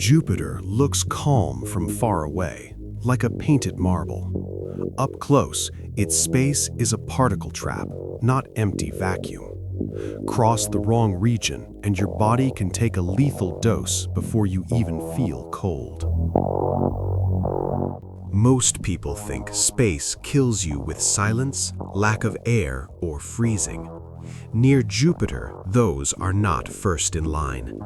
Jupiter looks calm from far away, like a painted marble. Up close, its space is a particle trap, not empty vacuum. Cross the wrong region, and your body can take a lethal dose before you even feel cold. Most people think space kills you with silence, lack of air, or freezing. Near Jupiter, those are not first in line.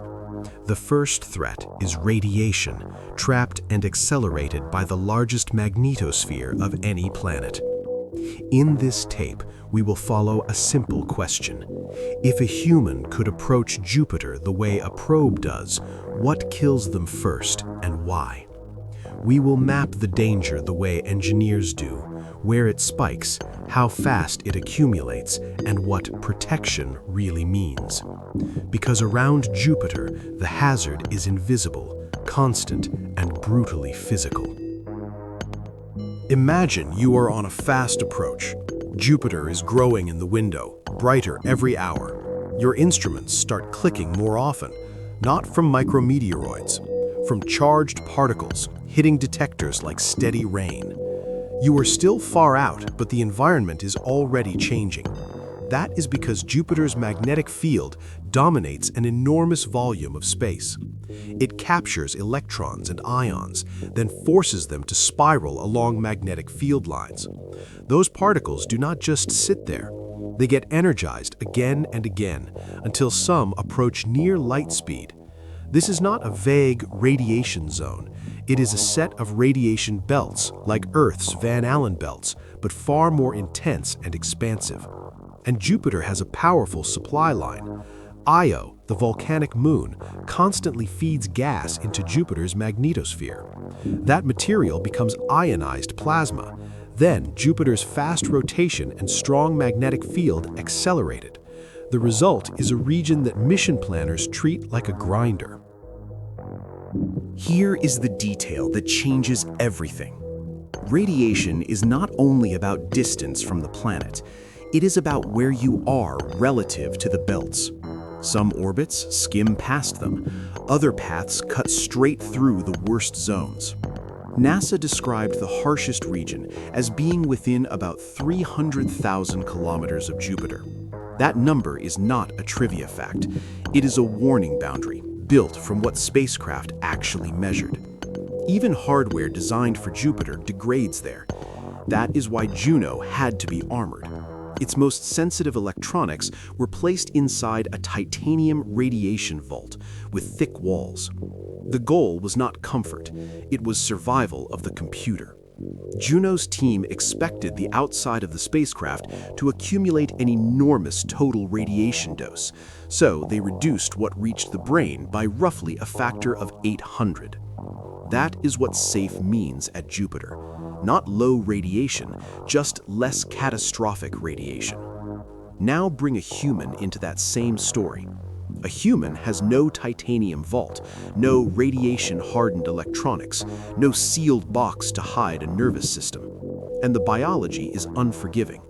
The first threat is radiation, trapped and accelerated by the largest magnetosphere of any planet. In this tape, we will follow a simple question. If a human could approach Jupiter the way a probe does, what kills them first and why? We will map the danger the way engineers do, where it spikes, how fast it accumulates, and what protection really means. Because around Jupiter, the hazard is invisible, constant, and brutally physical. Imagine you are on a fast approach. Jupiter is growing in the window, brighter every hour. Your instruments start clicking more often, not from micrometeoroids, from charged particles hitting detectors like steady rain. You are still far out, but the environment is already changing. That is because Jupiter's magnetic field dominates an enormous volume of space. It captures electrons and ions, then forces them to spiral along magnetic field lines. Those particles do not just sit there. They get energized again and again until some approach near light speed. This is not a vague radiation zone. It is a set of radiation belts, like Earth's Van Allen belts, but far more intense and expansive. And Jupiter has a powerful supply line. Io, the volcanic moon, constantly feeds gas into Jupiter's magnetosphere. That material becomes ionized plasma. Then Jupiter's fast rotation and strong magnetic field accelerated. The result is a region that mission planners treat like a grinder. Here is the detail that changes everything. Radiation is not only about distance from the planet, it is about where you are relative to the belts. Some orbits skim past them, other paths cut straight through the worst zones. NASA described the harshest region as being within about 300,000 kilometers of Jupiter. That number is not a trivia fact. It is a warning boundary, built from what spacecraft actually measured. Even hardware designed for Jupiter degrades there. That is why Juno had to be armored. Its most sensitive electronics were placed inside a titanium radiation vault with thick walls. The goal was not comfort, it was survival of the computer. Juno's team expected the outside of the spacecraft to accumulate an enormous total radiation dose, so they reduced what reached the brain by roughly a factor of 800. That is what safe means at Jupiter. Not low radiation, just less catastrophic radiation. Now bring a human into that same story. A human has no titanium vault, no radiation-hardened electronics, no sealed box to hide a nervous system. And the biology is unforgiving.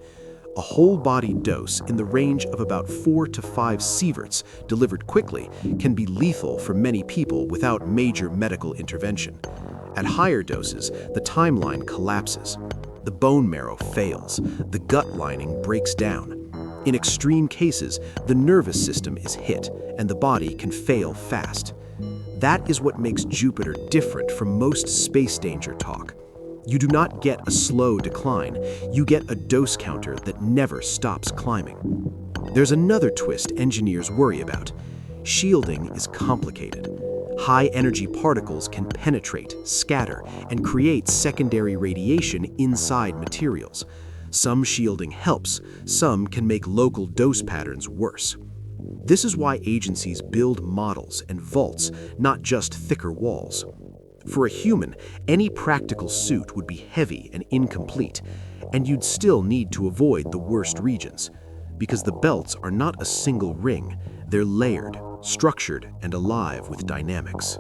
A whole-body dose in the range of about 4 to 5 sieverts delivered quickly can be lethal for many people without major medical intervention. At higher doses, the timeline collapses. The bone marrow fails, the gut lining breaks down. In extreme cases, the nervous system is hit, and the body can fail fast. That is what makes Jupiter different from most space danger talk. You do not get a slow decline, you get a dose counter that never stops climbing. There's another twist engineers worry about. Shielding is complicated. High-energy particles can penetrate, scatter, and create secondary radiation inside materials. Some shielding helps, some can make local dose patterns worse. This is why agencies build models and vaults, not just thicker walls. For a human, any practical suit would be heavy and incomplete, and you'd still need to avoid the worst regions, because the belts are not a single ring, they're layered, structured, and alive with dynamics.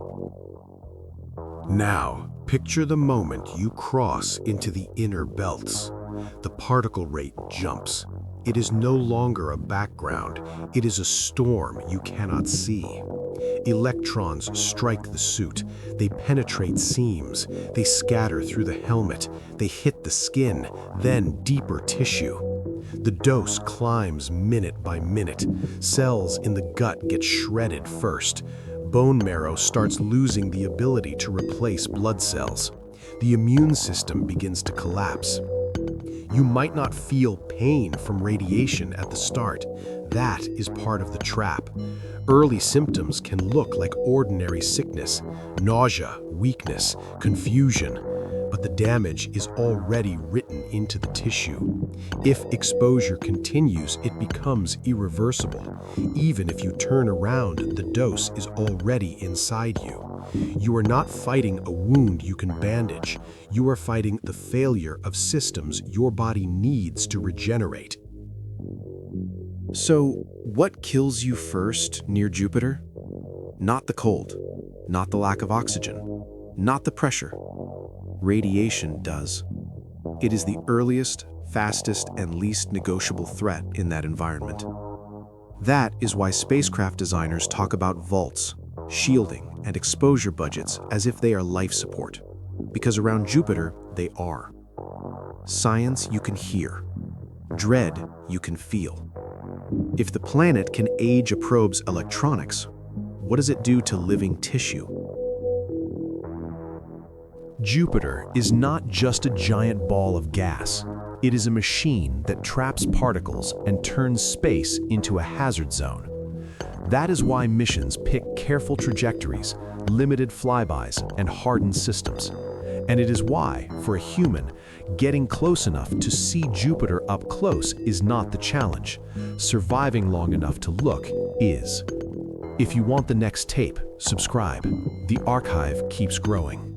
Now, picture the moment you cross into the inner belts. The particle rate jumps. It is no longer a background, it is a storm you cannot see. Electrons strike the suit. They penetrate seams. They scatter through the helmet. They hit the skin, then deeper tissue. The dose climbs minute by minute. Cells in the gut get shredded first. Bone marrow starts losing the ability to replace blood cells. The immune system begins to collapse. You might not feel pain from radiation at the start. That is part of the trap. Early symptoms can look like ordinary sickness, nausea, weakness, confusion, but the damage is already written into the tissue. If exposure continues, it becomes irreversible. Even if you turn around, the dose is already inside you. You are not fighting a wound you can bandage. You are fighting the failure of systems your body needs to regenerate. So, what kills you first near Jupiter? Not the cold, not the lack of oxygen, not the pressure. Radiation does. It is the earliest, fastest, and least negotiable threat in that environment. That is why spacecraft designers talk about vaults, shielding, and exposure budgets as if they are life support. Because around Jupiter, they are. Science you can hear. Dread you can feel. If the planet can age a probe's electronics, what does it do to living tissue? Jupiter is not just a giant ball of gas. It is a machine that traps particles and turns space into a hazard zone. That is why missions pick careful trajectories, limited flybys, and hardened systems. And it is why, for a human, getting close enough to see Jupiter up close is not the challenge. Surviving long enough to look is. If you want the next tape, subscribe. The archive keeps growing.